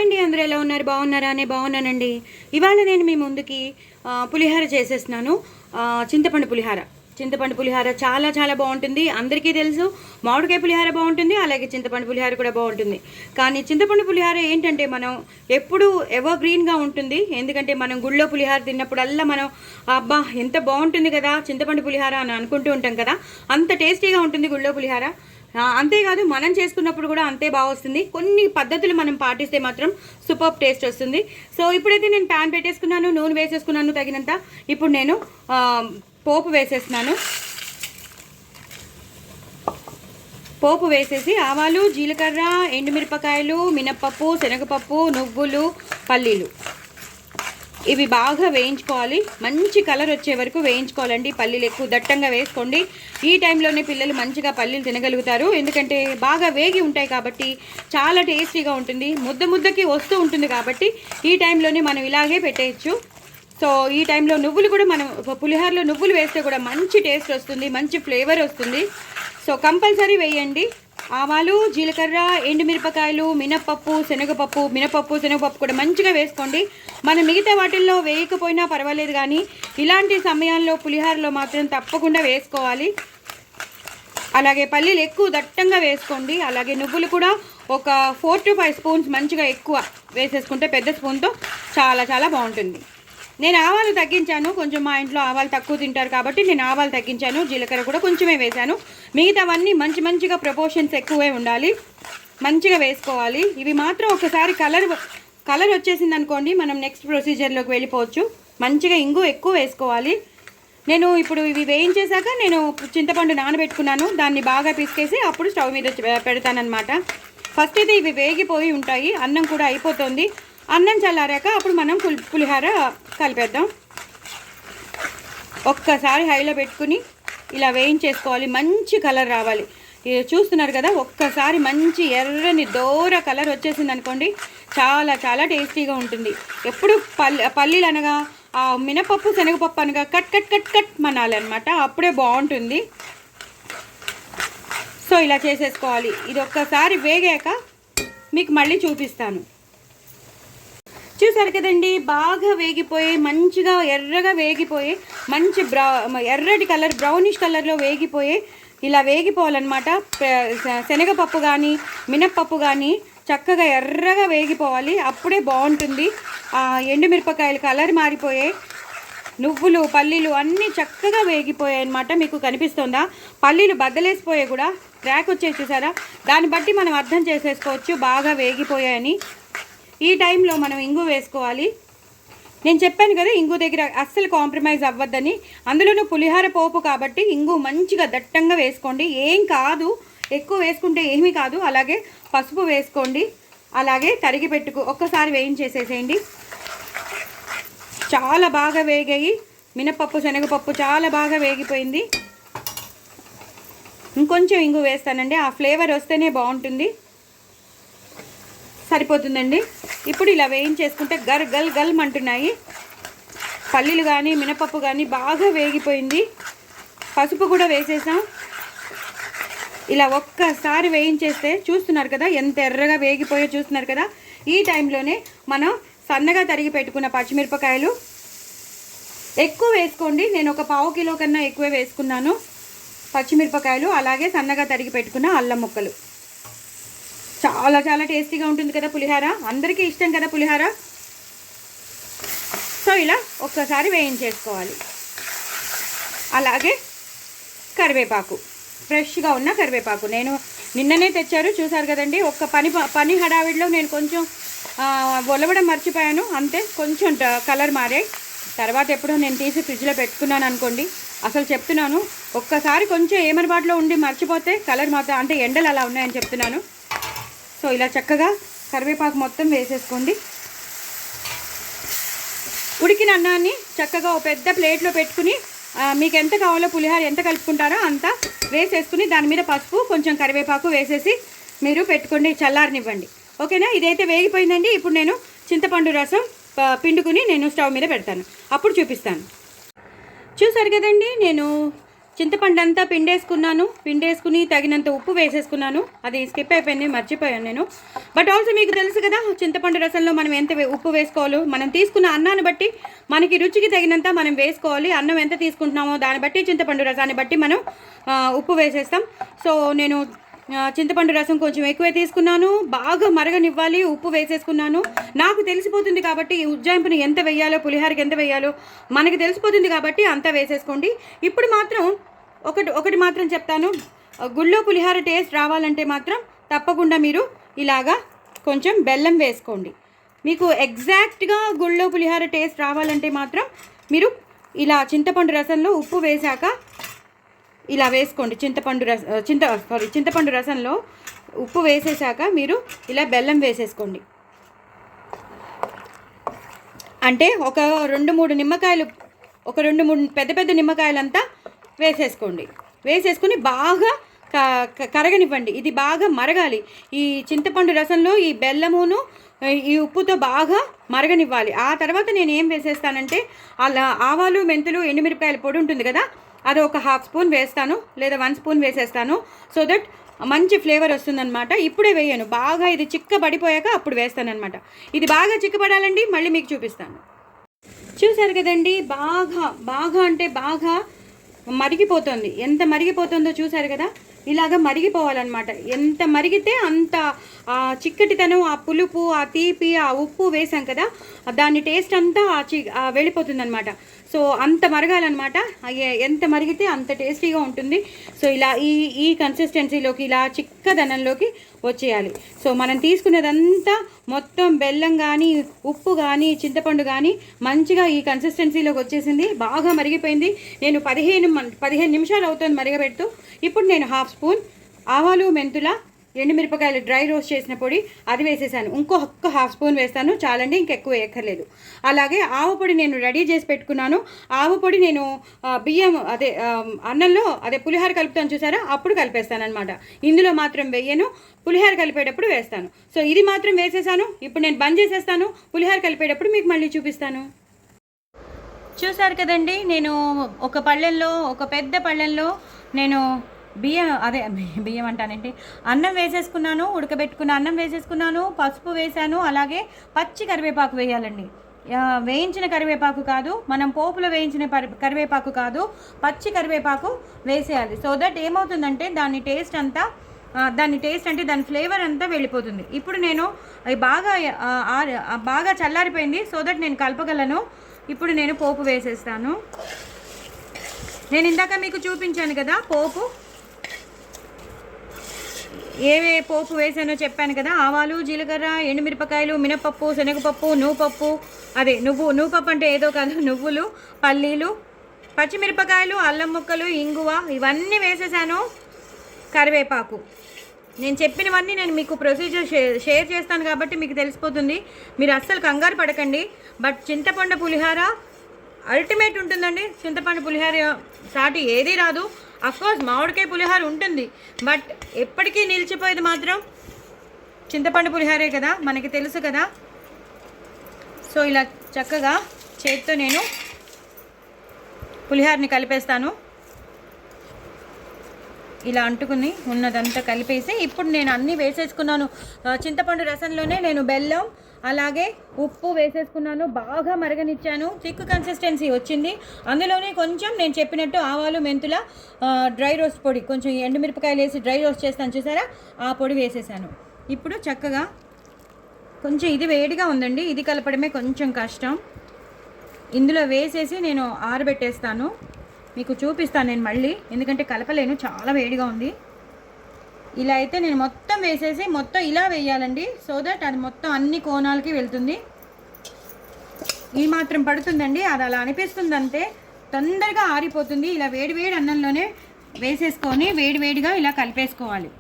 అండి, అందరూ ఎలా ఉన్నారు? బాగున్నారా? నేను బాగున్నానండి. ఇవాళ నేను మీ ముందుకి పులిహార చేసేస్తున్నాను. చింతపండు పులిహార. చింతపండు పులిహార చాలా చాలా బాగుంటుంది. అందరికీ తెలుసు. మామిడికాయ పులిహార బాగుంటుంది, అలాగే చింతపండు పులిహార కూడా బాగుంటుంది. కానీ చింతపండు పులిహార ఏంటంటే మనం ఎప్పుడూ ఎవర్ గ్రీన్గా ఉంటుంది. ఎందుకంటే మనం గుళ్ళో పులిహార తిన్నప్పుడల్లా మనం అబ్బా ఎంత బాగుంటుంది కదా చింతపండు పులిహార అని అనుకుంటూ ఉంటాం కదా. అంత టేస్టీగా ఉంటుంది గుళ్ళో పులిహార. అంతేకాదు మనం చేసుకున్నప్పుడు కూడా అంతే బాగా వస్తుంది. కొన్ని పద్ధతులు మనం పాటిస్తే మాత్రం సూపర్ టేస్ట్ వస్తుంది. సో ఇప్పుడైతే నేను ప్యాన్ పెట్టేసుకున్నాను, నూనె వేసేసుకున్నాను తగినంత. ఇప్పుడు నేను పోపు వేసేస్తున్నాను. పోపు వేసేసి ఆవాలు, జీలకర్ర, ఎండుమిరపకాయలు, మినప్పప్పు, శనగపప్పు, నువ్వులు, పల్లీలు ఇవి బాగా వేయించుకోవాలి. మంచి కలర్ వచ్చే వరకు వేయించుకోవాలండి. పల్లీలు ఎక్కువ దట్టంగా వేసుకోండి. ఈ టైంలోనే పిల్లలు మంచిగా పల్లీలు తినగలుగుతారు. ఎందుకంటే బాగా వేగి ఉంటాయి కాబట్టి చాలా టేస్టీగా ఉంటుంది. ముద్ద ముద్దకి వస్తూ ఉంటుంది కాబట్టి ఈ టైంలోనే మనం ఇలాగే పెట్టేయచ్చు. సో ఈ టైంలో నువ్వులు కూడా మనం పులిహోరలో నువ్వులు వేస్తే కూడా మంచి టేస్ట్ వస్తుంది, మంచి ఫ్లేవర్ వస్తుంది. సో కంపల్సరీ వేయండి. ఆవాలు, జీలకర్ర, ఎండుమిరపకాయలు, మినప్పప్పు, శనగపప్పు కూడా మంచిగా వేసుకోండి. మనం మిగతా వాటిల్లో వేయకపోయినా పర్వాలేదు, కానీ ఇలాంటి సమయాల్లో పులిహోరలో మాత్రం తప్పకుండా వేసుకోవాలి. అలాగే పల్లీలు ఎక్కువ దట్టంగా వేసుకోండి. అలాగే నువ్వులు కూడా ఒక 4 to 5 స్పూన్స్ మంచిగా ఎక్కువ వేసేసుకుంటే పెద్ద స్పూన్తో చాలా చాలా బాగుంటుంది. నేను ఆవాలు తగ్గించాను. కొంచెం మా ఇంట్లో ఆవాలు తక్కువ తింటారు కాబట్టి నేను ఆవాలు తగ్గించాను. జీలకర్ర కూడా కొంచెమే వేశాను. మిగతావన్నీ మంచిగా ప్రపోర్షన్స్ ఎక్కువే ఉండాలి. మంచిగా వేసుకోవాలి. ఇవి మాత్రం ఒకసారి కలర్ వచ్చేసింది అనుకోండి, మనం నెక్స్ట్ ప్రొసీజర్లోకి వెళ్ళిపోవచ్చు. మంచిగా ఇంగు ఎక్కువ వేసుకోవాలి. నేను ఇప్పుడు ఇవి వేయించేశాక నేను చింతపండు నానబెట్టుకున్నాను. దాన్ని బాగా పిసికేసి అప్పుడు స్టవ్ మీద పెడతానమాట. ఫస్ట్ అయితే ఇవి వేగిపోయి ఉంటాయి. అన్నం కూడా అయిపోతుంది. అన్నం చల్లారాక అప్పుడు మనం పులిహోర కలిపేద్దాం. ఒక్కసారి హైలో పెట్టుకుని ఇలా వేయించేసుకోవాలి. మంచి కలర్ రావాలి. చూస్తున్నారు కదా, ఒక్కసారి మంచి ఎర్రని దోర కలర్ వచ్చేసింది అనుకోండి, చాలా చాలా టేస్టీగా ఉంటుంది. ఎప్పుడు పల్లీలు అనగా మినపప్పు, శనగపప్పు అనగా cut cut cut cut Manali అనమాట. అప్పుడే బాగుంటుంది. సో ఇలా చేసేసుకోవాలి. ఇది ఒక్కసారి వేగాక మీకు మళ్ళీ చూపిస్తాను. చూసారు కదండి, బాగా వేగిపోయి మంచిగా ఎర్రగా వేగిపోయి మంచి ఎర్రటి కలర్ బ్రౌనిష్ కలర్లో వేగిపోయి ఇలా వేగిపోవాలన్నమాట. శనగపప్పు కానీ మినప్పప్పు కానీ చక్కగా ఎర్రగా వేగిపోవాలి. అప్పుడే బాగుంటుంది. ఎండుమిరపకాయలు కలర్ మారిపోయాయి. నువ్వులు, పల్లీలు అన్నీ చక్కగా వేగిపోయాయి అన్నమాట. మీకు కనిపిస్తుందా? పల్లీలు బద్దలేసిపోయాయి కూడా, ట్రాక్ వచ్చేసి చూసారా? దాన్ని బట్టి మనం అర్థం చేసేసుకోవచ్చు బాగా వేగిపోయాయని. ఈ టైంలో మనం ఇంగు వేసుకోవాలి. నేను చెప్పాను కదా, ఇంగు దగ్గర అస్సలు కాంప్రమైజ్ అవ్వద్దని. అందులోనూ పులిహోర పోపు కాబట్టి ఇంగు మంచిగా దట్టంగా వేసుకోండి. ఏం కాదు, ఎక్కువ వేసుకుంటే ఏమీ కాదు. అలాగే పసుపు వేసుకోండి. అలాగే తరిగి ఒక్కసారి వేయించేసేసేయండి. చాలా బాగా వేగాయి. మినపప్పు, శనగపప్పు చాలా బాగా వేగిపోయింది. ఇంకొంచెం ఇంగు వేస్తానండి, ఆ ఫ్లేవర్ వస్తేనే బాగుంటుంది. సరిపోతుందండి. ఇప్పుడు ఇలా వేయించేసుకుంటే గల్ అంటున్నాయి. పల్లీలు కానీ మినపప్పు కానీ బాగా వేగిపోయింది. పసుపు కూడా వేసేసాం. ఇలా ఒక్కసారి వేయించేస్తే చూస్తున్నారు కదా ఎంత ఎర్రగా వేగిపోయో చూస్తున్నారు కదా. ఈ టైంలోనే మనం సన్నగా తరిగి పెట్టుకున్న పచ్చిమిరపకాయలు ఎక్కువ వేసుకోండి. నేను ఒక 1/2 కిలో కన్నా ఎక్కువే వేసుకున్నాను పచ్చిమిరపకాయలు. అలాగే సన్నగా తరిగి పెట్టుకున్న అల్లం ముక్కలు. చాలా చాలా టేస్టీగా ఉంటుంది కదా పులిహోర. అందరికీ ఇష్టం కదా పులిహోర. సో ఇలా ఒక్కసారి వేయించేసుకోవాలి. అలాగే కరివేపాకు, ఫ్రెష్గా ఉన్న కరివేపాకు నేను నిన్ననే తెచ్చారు. చూసారు కదండి. ఒక్క పని హడావిడిలో నేను కొంచెం ఒలవడం మర్చిపోయాను, అంతే. కొంచెం కలర్ మారాయి. తర్వాత ఎప్పుడో నేను తీసి ఫ్రిడ్జ్లో పెట్టుకున్నాను అనుకోండి. అసలు చెప్తున్నాను, ఒక్కసారి కొంచెం ఏమరబాటులో ఉండి మర్చిపోతే కలర్ మాత్రం, అంటే ఎండలు అలా ఉన్నాయని చెప్తున్నాను. సో ఇలా చక్కగా కరివేపాకు మొత్తం వేసేసుకోండి. ఉడికిన అన్నాన్ని చక్కగా ఒక పెద్ద ప్లేట్లో పెట్టుకుని మీకు ఎంత కావాలో పులిహోర ఎంత కలుపుకుంటారో అంత వేసేసుకుని దాని మీద పసుపు, కొంచెం కరివేపాకు వేసేసి మీరు పెట్టుకోండి, చల్లారనివ్వండి. ఓకేనా? ఇదైతే వేగిపోయిందండి. ఇప్పుడు నేను చింతపండు రసం పిండుకుని నేను స్టవ్ మీద పెడతాను, అప్పుడు చూపిస్తాను. చూసారు కదండి, నేను చింతపండు అంతా పిండేసుకుని తగినంత ఉప్పు వేసేసుకున్నాను. అది స్కిప్ అయిపోయింది, మర్చిపోయాను నేను. బట్ ఆల్సో మీకు తెలుసు కదా చింతపండు రసంలో మనం ఎంత ఉప్పు వేసుకోవాలో, మనం తీసుకున్న అన్నాన్ని బట్టి మనకి రుచికి తగినంత మనం వేసుకోవాలి. అన్నం ఎంత తీసుకుంటున్నామో దాన్ని బట్టి చింతపండు రసాన్ని బట్టి మనం ఉప్పు వేసేస్తాం. సో నేను చింతపండు రసం కొంచెం ఎక్కువే తీసుకున్నాను. బాగా మరగనివ్వాలి, ఉప్పు వేసేసుకున్నాను. నాకు తెలిసిపోతుంది కాబట్టి ఉజ్జాయింపుని ఎంత వేయాలో, పులిహోరకి ఎంత వేయాలో మనకి తెలిసిపోతుంది కాబట్టి అంతా వేసేసుకోండి. ఇప్పుడు మాత్రం ఒకటి మాత్రం చెప్తాను. గుళ్ళో పులిహోర టేస్ట్ రావాలంటే మాత్రం తప్పకుండా మీరు ఇలాగా కొంచెం బెల్లం వేసుకోండి. మీకు ఎగ్జాక్ట్గా గుళ్ళో పులిహోర టేస్ట్ రావాలంటే మాత్రం మీరు ఇలా చింతపండు రసంలో ఉప్పు వేశాక ఇలా వేసుకోండి. చింతపండు రసంలో ఉప్పు వేసేసాక మీరు ఇలా బెల్లం వేసేసుకోండి. అంటే ఒక 2-3 నిమ్మకాయలు, ఒక 2-3 పెద్ద నిమ్మకాయలంతా వేసేసుకోండి. వేసేసుకుని బాగా కరగనివ్వండి. ఇది బాగా మరగాలి. ఈ చింతపండు రసంలో ఈ బెల్లమును ఈ ఉప్పుతో బాగా మరగనివ్వాలి. ఆ తర్వాత నేను ఏం వేసేస్తానంటే అలా ఆవాలు, మెంతులు, ఎండుమిరపకాయల పొడి ఉంటుంది కదా, అది ఒక 1/2 స్పూన్ వేస్తాను, లేదా 1 స్పూన్ వేసేస్తాను. సో దట్ మంచి ఫ్లేవర్ వస్తుందన్నమాట. ఇప్పుడే వేయను, బాగా ఇది చిక్కబడిపోయాక అప్పుడు వేస్తానన్నమాట. ఇది బాగా చిక్కబడాలండి, మళ్ళీ మీకు చూపిస్తాను. చూసారు కదండి, బాగా అంటే బాగా మరిగిపోతుంది. ఎంత మరిగిపోతుందో చూసారు కదా, ఇలాగ మరిగిపోవాలన్నమాట. ఎంత మరిగితే అంత చిక్కటితనం, ఆ పులుపు, ఆ తీపి, ఆ ఉప్పు వేసాం కదా, దాని టేస్ట్ అంతా వెళ్ళిపోతుంది అనమాట. సో అంత మరగాలన్నమాట. ఎంత మరిగితే అంత టేస్టీగా ఉంటుంది. సో ఇలా ఈ కన్సిస్టెన్సీలోకి, ఇలా చిక్కదనంలోకి వచ్చేయాలి. సో మనం తీసుకున్నదంతా మొత్తం బెల్లం కానీ, ఉప్పు కానీ, చింతపండు కానీ మంచిగా ఈ కన్సిస్టెన్సీలోకి వచ్చేసింది. బాగా మరిగిపోయింది. నేను 15 నిమిషాలు అవుతుంది మరగబెడుతూ. ఇప్పుడు నేను 1/2 స్పూన్ ఆవాలు, మెంతుల, ఎండుమిరపకాయలు డ్రై రోస్ట్ చేసిన పొడి అది వేసేసాను. ఇంకొక 1/2 స్పూన్ వేస్తాను, చాలండి, ఇంకెక్కువ ఎక్కర్లేదు. అలాగే ఆవ పొడి నేను రెడీ చేసి పెట్టుకున్నాను. ఆవ పొడి నేను బియ్యం అన్నంలో పులిహోర కలుపుతాను చూసారా, అప్పుడు కలిపేస్తాను అనమాట. ఇందులో మాత్రం వేయను, పులిహోర కలిపేటప్పుడు వేస్తాను. సో ఇది మాత్రం వేసేసాను. ఇప్పుడు నేను బంద్ చేసేస్తాను. పులిహోర కలిపేటప్పుడు మీకు మళ్ళీ చూపిస్తాను. చూసారు కదండి, నేను ఒక పెద్ద పళ్ళెంలో నేను బియ్యం అంటానంటే అన్నం వేసేసుకున్నాను. ఉడకబెట్టుకున్న అన్నం వేసేసుకున్నాను, పసుపు వేసాను, అలాగే పచ్చి కరివేపాకు వేయాలండి. వేయించిన కరివేపాకు కాదు, మనం పోపులో వేయించిన కరివేపాకు కాదు, పచ్చి కరివేపాకు వేసేయాలి. సో దట్ ఏమవుతుందంటే దాని టేస్ట్ అంటే దాని ఫ్లేవర్ అంతా వెళ్ళిపోతుంది. ఇప్పుడు నేను బాగా చల్లారిపోయింది. సో దట్ నేను కలపగలను. ఇప్పుడు నేను పోపు వేసేస్తాను. నేను ఇందాక మీకు చూపించాను కదా పోపు, ఏవే పోపు వేసానో చెప్పాను కదా. ఆవాలు, జీలకర్ర, ఎండుమిరపకాయలు, మినపప్పు, శనగపప్పు, నువ్వుపప్పు అంటే ఏదో కాదు, నువ్వులు, పల్లీలు, పచ్చిమిరపకాయలు, అల్లం ముక్కలు, ఇంగువ, ఇవన్నీ వేసేసాను. కరివేపాకు. నేను చెప్పినవన్నీ నేను మీకు ప్రొసీజర్ షేర్ చేస్తాను కాబట్టి మీకు తెలిసిపోతుంది. మీరు అస్సలు కంగారు పడకండి. బట్ చింతపండు పులిహోర అల్టిమేట్ ఉంటుందండి. చింతపండు పులిహోర సాటి ఏదీ రాదు. అఫ్కోర్స్ మామిడికాయ పులిహోర ఉంటుంది, బట్ ఎప్పటికీ నిలిచిపోయేది మాత్రం చింతపండు పులిహోరే కదా, మనకి తెలుసు కదా. సో ఇలా చక్కగా చేతితో నేను పులిహోరని కలిపేస్తాను. ఇలా అంటుకుని ఉన్నదంతా కలిపేసి ఇప్పుడు నేను అన్నీ వేసేసుకున్నాను. చింతపండు రసంలోనే నేను బెల్లం అలాగే ఉప్పు వేసేసుకున్నాను. బాగా మరగనిచ్చాను. థిక్ కన్సిస్టెన్సీ వచ్చింది. అందులోనే కొంచెం నేను చెప్పినట్టు ఆవాలు, మెంతుల డ్రై రోస్ట్ పొడి, కొంచెం ఎండుమిరపకాయలు వేసి డ్రై రోస్ట్ చేస్తాను చూసారా, ఆ పొడి వేసేసాను. ఇప్పుడు చక్కగా కొంచెం ఇది వేడిగా ఉందండి, ఇది కలపడమే కొంచెం కష్టం. ఇందులో వేసేసి నేను ఆరబెట్టేస్తాను. మీకు చూపిస్తాను నేను మళ్ళీ, ఎందుకంటే కలపలేను, చాలా వేడిగా ఉంది. ఇలా అయితే నేను మొత్తం వేసేసి మొత్తం ఇలా వేయాలండి. సో దట్ అది మొత్తం అన్ని కోణాలకి వెళ్తుంది. ఈ మాత్రం పడుతుందండి, అది అలా అనిపిస్తుంది అంతే. తొందరగా ఆరిపోతుంది. ఇలా వేడివేడి అన్నంలోనే వేసేసుకొని వేడివేడిగా ఇలా కలిపేసుకోవాలి.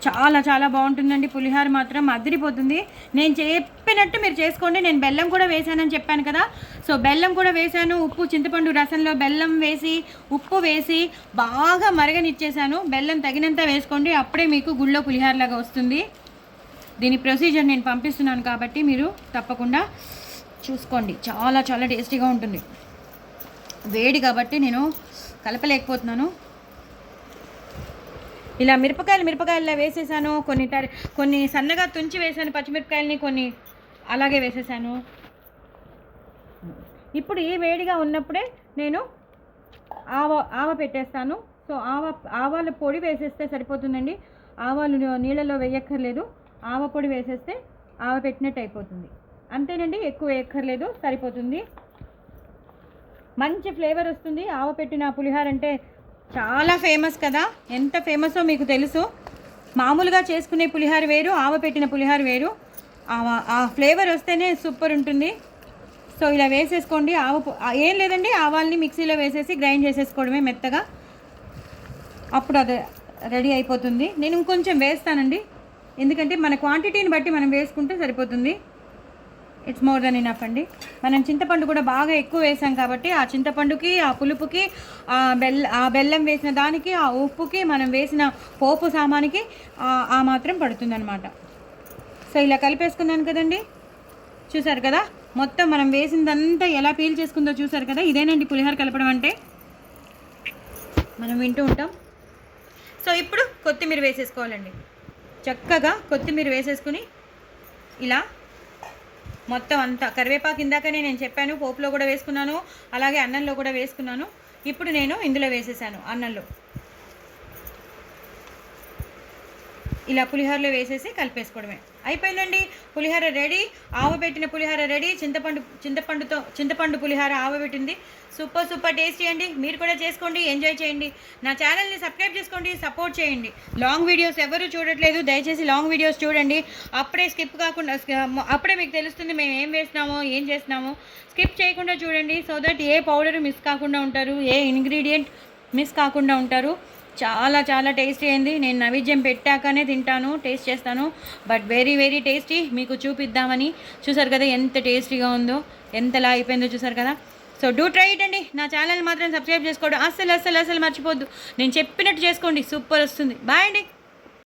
చాలా చాలా బాగుంటుందండి పులిహోర, మాత్రం అదిరిపోతుంది. నేను చెప్పినట్టు మీరు చేసుకోండి. నేను బెల్లం కూడా వేసానని చెప్పాను కదా, సో బెల్లం కూడా వేసాను. ఉప్పు, చింతపండు రసంలో బెల్లం వేసి ఉప్పు వేసి బాగా మరగనిచ్చేసాను. బెల్లం తగినంత వేసుకోండి, అప్పుడే మీకు గుళ్ళో పులిహోరలాగా వస్తుంది. దీని ప్రొసీజర్ నేను పంపిస్తున్నాను కాబట్టి మీరు తప్పకుండా చూసుకోండి. చాలా చాలా టేస్టీగా ఉంటుంది. వేడి కాబట్టి నేను కలపలేకపోతున్నాను. ఇలా మిరపకాయల్లో వేసేసాను. కొన్ని సన్నగా తుంచి వేసాను పచ్చిమిరపకాయలని, కొన్ని అలాగే వేసేసాను. ఇప్పుడు ఈ వేడిగా ఉన్నప్పుడే నేను ఆవ పెట్టేస్తాను. సో ఆవాల పొడి వేసేస్తే సరిపోతుందండి. ఆవాలు నీళ్ళలో వేయక్కర్లేదు. ఆవ పొడి వేసేస్తే ఆవ పెట్టినట్టు అయిపోతుంది. అంతేనండి, ఎక్కువ వేయక్కర్లేదు, సరిపోతుంది. మంచి ఫ్లేవర్ వస్తుంది. ఆవ పెట్టిన పులిహోర అంటే చాలా ఫేమస్ కదా, ఎంత ఫేమసో మీకు తెలుసు. మామూలుగా చేసుకునే పులిహోర వేరు, ఆవ పెట్టిన పులిహోర వేరు. ఆ ఫ్లేవర్ వస్తేనే సూపర్ ఉంటుంది. సో ఇలా వేసేసుకోండి. ఏం లేదండి, ఆవాల్ని మిక్సీలో వేసేసి గ్రైండ్ చేసేసుకోవడమే మెత్తగా. అప్పుడు అది రెడీ అయిపోతుంది. నేను ఇంకొంచెం వేస్తానండి, ఎందుకంటే మన క్వాంటిటీని బట్టి మనం వేసుకుంటే సరిపోతుంది. ఇట్స్ మోర్ దెన్ ఇనఫ్ అండి. మనం చింతపండు కూడా బాగా ఎక్కువ వేసాం కాబట్టి ఆ చింతపండుకి, ఆ పులుపుకి, ఆ బెల్లం వేసిన దానికి, ఆ ఉప్పుకి, మనం వేసిన పోపు సామానికి ఆ మాత్రం పడుతుందన్నమాట. సో ఇలా కలిపేసుకున్నాను కదండి, చూసారు కదా మొత్తం మనం వేసిందంతా ఎలా పీల్ చేసుకుందో చూసారు కదా. ఇదేనండి పులిహోర కలపడం అంటే, మనం వింటూ ఉంటాం. సో ఇప్పుడు కొత్తిమీర వేసేసుకోవాలండి. చక్కగా కొత్తిమీర వేసేసుకుని ఇలా మొత్తం అంతా, కరివేపాకు ఇందాకనే నేను చెప్పాను, పోపులో కూడా వేసుకున్నాను, అలాగే అన్నంలో కూడా వేసుకున్నాను. ఇప్పుడు నేను ఇందులో వేసేసాను అన్నంలో. ఇలా పులిహోరలో వేసేసి కలిపేసుకోవడమే, అయిపోయిందండి. పులిహోర రెడీ, ఆవబెట్టిన పులిహోర రెడీ. చింతపండు పులిహోర ఆవబెట్టింది. సూపర్ టేస్టీ అండి. మీరు కూడా చేసుకోండి, ఎంజాయ్ చేయండి. నా ఛానల్ని సబ్స్క్రైబ్ చేసుకోండి, సపోర్ట్ చేయండి. లాంగ్ వీడియోస్ ఎవరు చూడట్లేదు, దయచేసి లాంగ్ వీడియోస్ చూడండి. అప్పుడే స్కిప్ కాకుండా, అప్పుడే మీకు తెలుస్తుంది మేము ఏం వేసినామో ఏం చేసినామో. స్కిప్ చేయకుండా చూడండి, so that A powder miss కాకుండా ఉంటారు, ఏ ఇంగ్రీడియంట్ మిస్ కాకుండా ఉంటారు. చాలా టేస్టీ అయింది. నేను నైవేద్యం పెట్టాకనే తింటాను, టేస్ట్ చేస్తాను. But very tasty. మీకు చూపిద్దామని. చూసారు కదా ఎంత టేస్టీగా ఉందో, ఎంతలా అయిపోయిందో చూసారు కదా. సో డూ ట్రై ఇట్ అండి. నా ఛానల్ మాత్రం సబ్స్క్రైబ్ చేసుకోవడం అస్సలు మర్చిపోద్దు. నేను చెప్పినట్టు చేసుకోండి, సూపర్ వస్తుంది. బాయ్ అండి.